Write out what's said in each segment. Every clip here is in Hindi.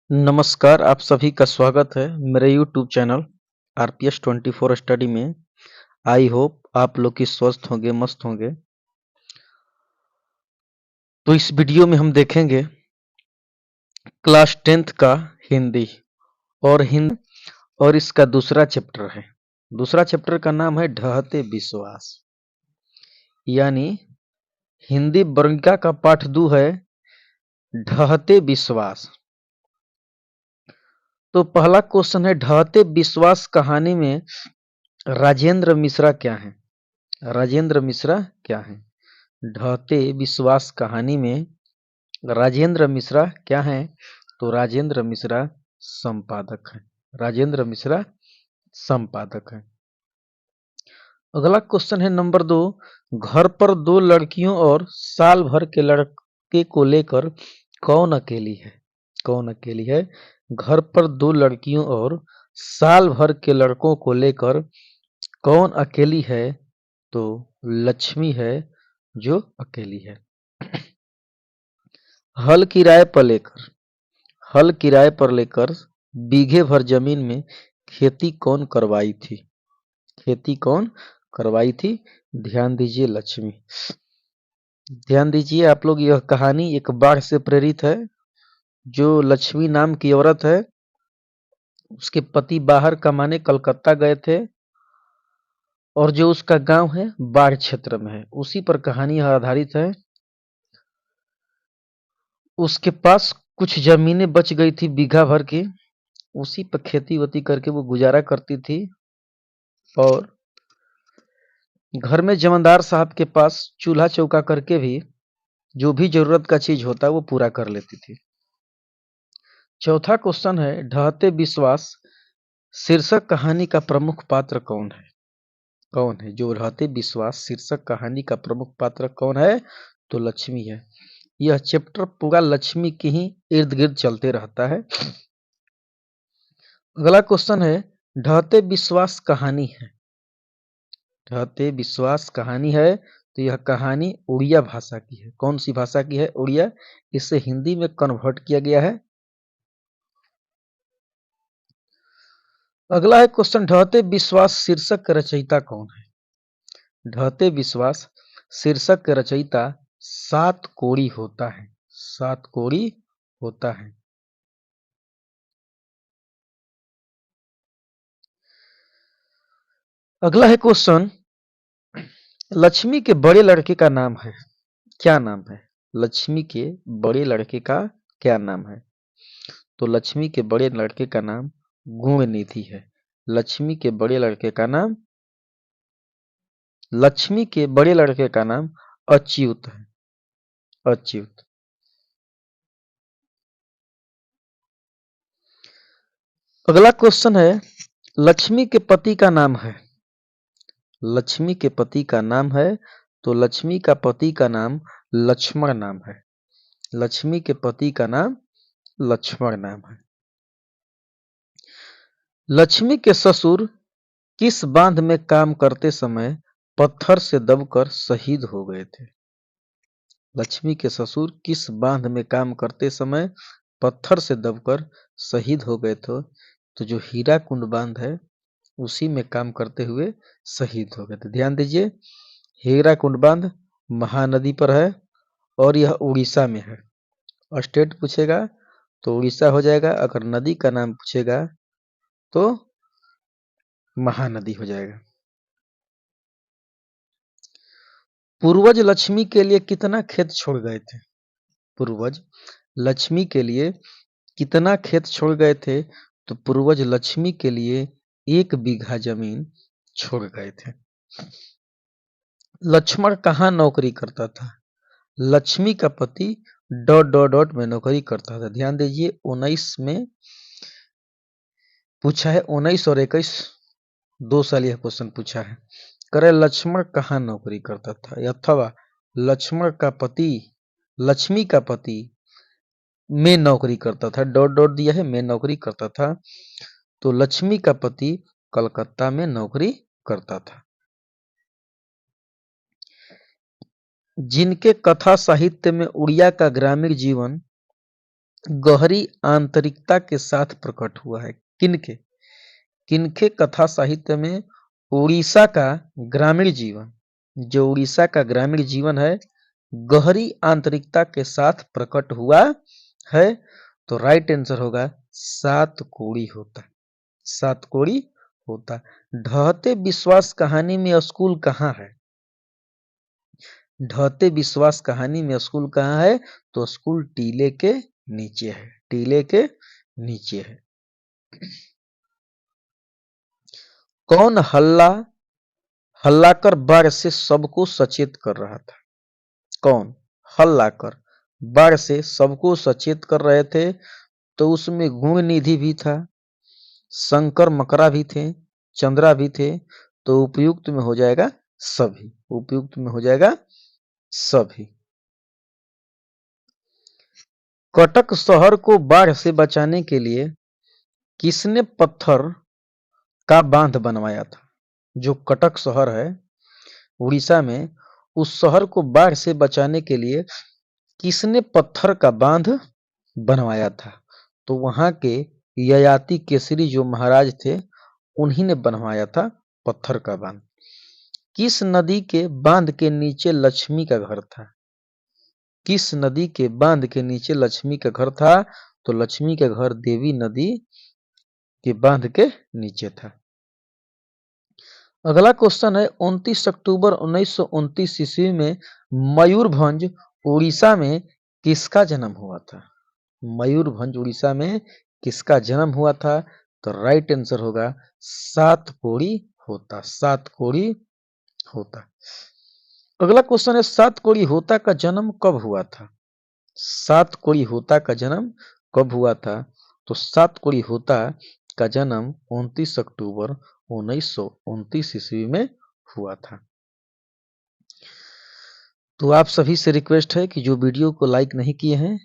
नमस्कार, आप सभी का स्वागत है मेरे यूट्यूब चैनल आरपीएस 24 स्टडी में। आई होप आप लोग की स्वस्थ होंगे, मस्त होंगे। तो इस वीडियो में हम देखेंगे क्लास 10th का हिंदी हिंदी और इसका दूसरा चैप्टर है। दूसरा चैप्टर का नाम है ढहते विश्वास, यानी हिंदी वर्णिका का पाठ 2 है ढहते विश्वास। तो पहला क्वेश्चन है, ढहते विश्वास कहानी में राजेंद्र मिश्रा क्या है? राजेंद्र मिश्रा क्या है? ढहते विश्वास कहानी में राजेंद्र मिश्रा क्या है? तो राजेंद्र मिश्रा संपादक है। राजेंद्र मिश्रा संपादक है। अगला क्वेश्चन है नंबर 2, घर पर 2 लड़कियों और साल भर के लड़के को लेकर कौन अकेली है? कौन अकेली है? घर पर 2 लड़कियों और साल भर के लड़कों को लेकर कौन अकेली है? तो लक्ष्मी है जो अकेली है। हल किराए पर लेकर हल किराए पर लेकर बीघे भर जमीन में खेती कौन करवाई थी? खेती कौन करवाई थी? ध्यान दीजिए लक्ष्मी। ध्यान दीजिए आप लोग, यह कहानी एक बाढ़ से प्रेरित है। जो लक्ष्मी नाम की औरत है, उसके पति बाहर कमाने कलकत्ता गए थे और जो उसका गांव है बाढ़ क्षेत्र में है, उसी पर कहानी आधारित है। उसके पास कुछ जमीनें बच गई थी बीघा भर की, उसी पर खेती वती करके वो गुजारा करती थी और घर में जमींदार साहब के पास चूल्हा चौका करके भी जो भी जरूरत का चीज होता है वो पूरा कर लेती थी। चौथा क्वेश्चन है, ढहते विश्वास शीर्षक कहानी का प्रमुख पात्र कौन है? कौन है जो ढहते विश्वास शीर्षक कहानी का प्रमुख पात्र कौन है? तो लक्ष्मी है। यह चैप्टर पूरा लक्ष्मी के ही इर्द गिर्द चलते रहता है। अगला क्वेश्चन है, ढहते विश्वास कहानी है। ढहते विश्वास कहानी है तो यह कहानी उड़िया भाषा की है। कौन सी भाषा की है? उड़िया। इसे हिंदी में कन्वर्ट किया गया है। अगला है क्वेश्चन, ढहते विश्वास शीर्षक का रचयिता कौन है? ढहते विश्वास शीर्षक का रचयिता सात कोड़ी होता है। सात कोड़ी होता है। अगला है क्वेश्चन, लक्ष्मी के बड़े लड़के का नाम है, क्या नाम है? लक्ष्मी के बड़े लड़के का क्या नाम है? तो लक्ष्मी के बड़े लड़के का नाम गुणनिधि है। लक्ष्मी के बड़े लड़के का नाम लक्ष्मी के बड़े लड़के का नाम अच्युत है। अच्युत। अगला क्वेश्चन है, लक्ष्मी के पति का नाम है। लक्ष्मी के पति का नाम है तो लक्ष्मी का पति का नाम लक्ष्मण नाम है। लक्ष्मी के पति का नाम लक्ष्मण नाम है। लक्ष्मी के ससुर किस बांध में काम करते समय पत्थर से दबकर शहीद हो गए थे? लक्ष्मी के ससुर किस बांध में काम करते समय पत्थर से दबकर शहीद हो गए थे? तो जो हीराकुंड बांध है उसी में काम करते हुए शहीद हो गए थे। ध्यान दीजिए, हीराकुंड बांध महानदी पर है और यह उड़ीसा में है। स्टेट पूछेगा तो उड़ीसा हो जाएगा, अगर नदी का नाम पूछेगा तो महानदी हो जाएगा। पूर्वज लक्ष्मी के लिए कितना खेत छोड़ गए थे? पूर्वज लक्ष्मी के लिए कितना खेत छोड़ गए थे? तो पूर्वज लक्ष्मी के लिए 1 बीघा जमीन छोड़ गए थे। लक्ष्मण कहाँ नौकरी करता था? लक्ष्मी का पति डॉट डॉट डॉट में नौकरी करता था। ध्यान दीजिए, 19 में पूछा है, 19 और 21 2 साल यह क्वेश्चन पूछा है। करे लक्ष्मण कहाँ नौकरी करता था, अथवा लक्ष्मण का पति लक्ष्मी का पति में नौकरी करता था। डॉट डॉट दिया है, में नौकरी करता था तो लक्ष्मी का पति कलकत्ता में नौकरी करता था। जिनके कथा साहित्य में उड़िया का ग्रामीण जीवन गहरी आंतरिकता के साथ प्रकट हुआ है। किनके किनके कथा साहित्य में उड़ीसा का ग्रामीण जीवन, जो उड़ीसा का ग्रामीण जीवन है, गहरी आंतरिकता के साथ प्रकट हुआ है। तो राइट आंसर होगा सात कोड़ी होता। सात कोड़ी होता। ढहते विश्वास कहानी में स्कूल कहाँ है? ढहते विश्वास कहानी में स्कूल कहाँ है? तो स्कूल टीले के नीचे है। टीले के नीचे है। कौन हल्ला कर बाढ़ से सबको सचेत कर रहा था? कौन हल्ला कर बाढ़ से सबको सचेत कर रहे थे? तो उसमें गुण निधि भी था, शंकर मकरा भी थे, चंद्रा भी थे। तो उपयुक्त में हो जाएगा सभी। उपयुक्त में हो जाएगा सभी। कटक शहर को बाढ़ से बचाने के लिए किसने पत्थर का बांध बनवाया था? जो कटक शहर है उड़ीसा में, उस शहर को बाढ़ से बचाने के लिए किसने पत्थर का बांध बनवाया था? तो वहां के ययाति केसरी जो महाराज थे, उन्हीं ने बनवाया था पत्थर का बांध। किस नदी के बांध के नीचे लक्ष्मी का घर था? किस नदी के बांध के नीचे लक्ष्मी का घर था? तो लक्ष्मी का घर देवी नदी के बांध के नीचे था। अगला क्वेश्चन है 29 अक्टूबर 1929 ईस्वी में मयूरभंज उड़ीसा में किसका जन्म हुआ था? मयूरभंज उड़ीसा में किसका जन्म हुआ था? तो राइट आंसर होगा सात कोड़ी होता। सात कोड़ी होता। अगला क्वेश्चन है सात कोड़ी होता का जन्म कब हुआ था? सात कोड़ी होता का जन्म कब हुआ था? तो सात कोड़ी होता का जन्म 29 अक्टूबर 1929 ईस्वी में हुआ था। तो आप सभी से रिक्वेस्ट है कि जो वीडियो को लाइक नहीं किए हैं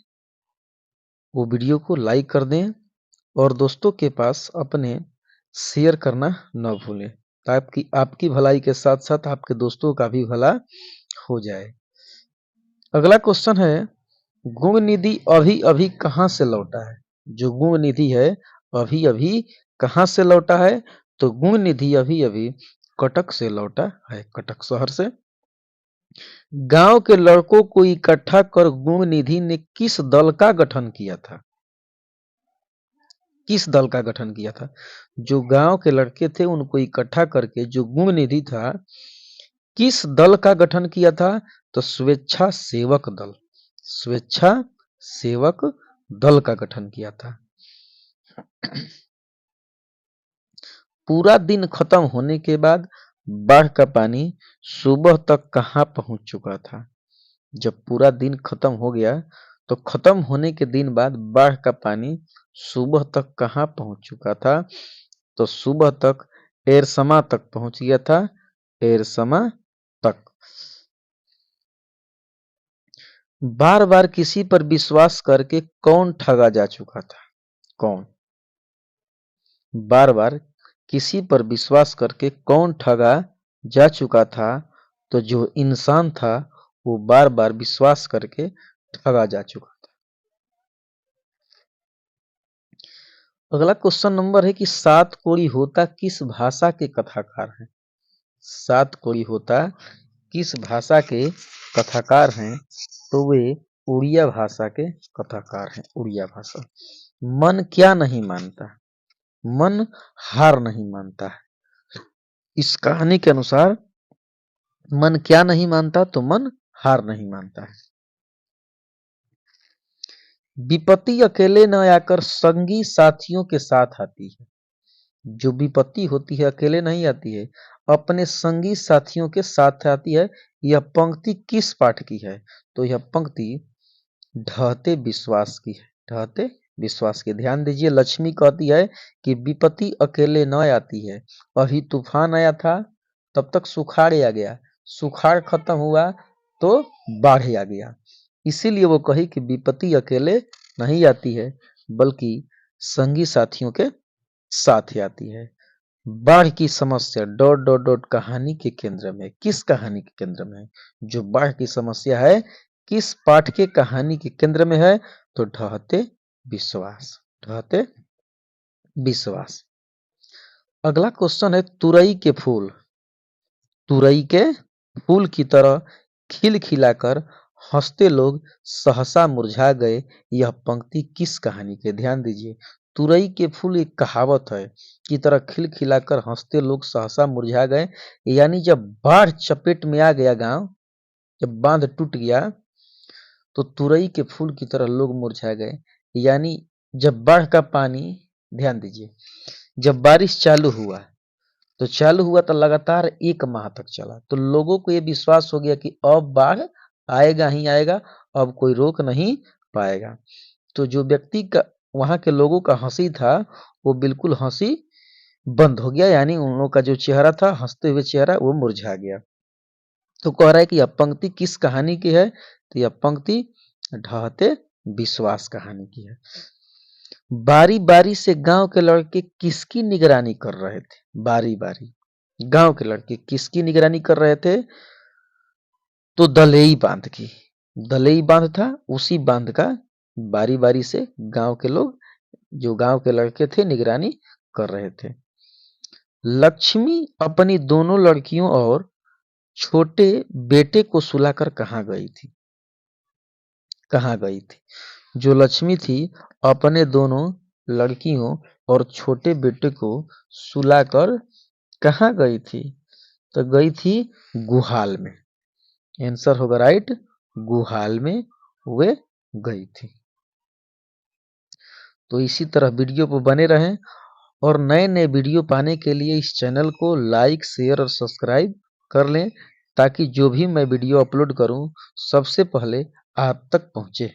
वो वीडियो को लाइक कर दें और दोस्तों के पास अपने शेयर करना न भूलें, ताकि आपकी भलाई के साथ साथ आपके दोस्तों का भी भला हो जाए। अगला क्वेश्चन है गुण निधि अभी अभी कहां से लौटा है? जो गुण निधि है अभी अभी कहां से लौटा है? तो गुण निधि अभी अभी कटक से लौटा है, कटक शहर से। गांव के लड़कों को इकट्ठा कर गुण निधि ने किस दल का गठन किया था? किस दल का गठन किया था? जो गांव के लड़के थे उनको इकट्ठा करके जो गुण निधि था, किस दल का गठन किया था? तो स्वेच्छा सेवक दल। स्वेच्छा सेवक दल का गठन किया था। पूरा दिन खत्म होने के बाद बाढ़ का पानी सुबह तक कहां पहुंच चुका था? जब पूरा दिन खत्म हो गया तो खत्म होने के दिन बाद बाढ़ का पानी सुबह तक कहां पहुंच चुका था? तो सुबह तक एरसमा तक पहुंच गया था। एरसमा तक। बार बार किसी पर विश्वास करके कौन ठगा जा चुका था? कौन? बार बार किसी पर विश्वास करके कौन ठगा जा चुका था? तो जो इंसान था वो बार बार विश्वास करके ठगा जा चुका था। अगला क्वेश्चन नंबर है कि सात कोड़ी होता किस भाषा के कथाकार हैं? सात कोड़ी होता किस भाषा के कथाकार हैं? तो वे उड़िया भाषा के कथाकार हैं। उड़िया भाषा। मन क्या नहीं मानता? मन हार नहीं मानता है। इस कहानी के अनुसार मन क्या नहीं मानता? तो मन हार नहीं मानता है। विपत्ति अकेले न आकर संगी साथियों के साथ आती है। जो विपत्ति होती है अकेले नहीं आती है, अपने संगी साथियों के साथ आती है। यह पंक्ति किस पाठ की है? तो यह पंक्ति ढहते विश्वास की है। ढहते विश्वास की। ध्यान दीजिए, लक्ष्मी कहती है कि विपत्ति अकेले न आती है। अभी तूफान आया था तब तक सुखाड़ आ गया, सुखाड़ खत्म हुआ तो बाढ़ आ गया। इसीलिए वो कही कि विपत्ति अकेले नहीं आती है बल्कि संगी साथियों के साथ ही आती है। बाढ़ की समस्या डॉट डॉट डॉट कहानी के केंद्र में। किस कहानी के केंद्र में है? जो बाढ़ की समस्या है किस पाठ के कहानी के केंद्र में है? तो ढहते विश्वास, ढहते विश्वास। अगला क्वेश्चन है तुरई के फूल, तुरई के फूल की तरह खिल खिलाकर हंसते लोग सहसा मुरझा गए, यह पंक्ति किस कहानी की है? ध्यान दीजिए, तुरई के फूल एक कहावत है, की तरह खिल खिलाकर हंसते लोग सहसा मुरझा गए, यानी जब बाढ़ चपेट में आ गया गांव, जब बांध टूट गया तो तुरई के फूल की तरह लोग मुरझा गए, यानी जब बाढ़ का पानी, ध्यान दीजिए, जब बारिश चालू हुआ तो लगातार 1 माह तक चला, तो लोगों को यह विश्वास हो गया कि अब बाढ़ आएगा ही आएगा, अब कोई रोक नहीं पाएगा। तो जो व्यक्ति का, वहां के लोगों का हंसी था, वो बिल्कुल हंसी बंद हो गया, यानी उन लोगों का जो चेहरा था, हंसते हुए चेहरा, वो मुरझा गया। तो कह रहा है कि यह पंक्ति किस कहानी की है? तो यह पंक्ति ढहते विश्वास कहानी की है। बारी बारी से गांव के लड़के किसकी निगरानी कर रहे थे? बारी बारी गांव के लड़के किसकी निगरानी कर रहे थे? तो दलेई बांध की, दलेई बांध था, उसी बांध का बारी बारी से गांव के लोग, जो गांव के लड़के थे, निगरानी कर रहे थे। लक्ष्मी अपनी दोनों लड़कियों और छोटे बेटे को सुलाकर कहाँ गई थी? कहाँ गई थी? जो लक्ष्मी थी अपने दोनों लड़कियों और छोटे बेटे को सुलाकर कहाँ गई थी? तो गई थी गुहाल में। आंसर होगा राइट, गुहाल में वे गई थी। तो इसी तरह वीडियो पर बने रहें और नए नए वीडियो पाने के लिए इस चैनल को लाइक, शेयर और सब्सक्राइब कर लें, ताकि जो भी मैं वीडियो अपलोड करूं सबसे पहले आप तक पहुंचे।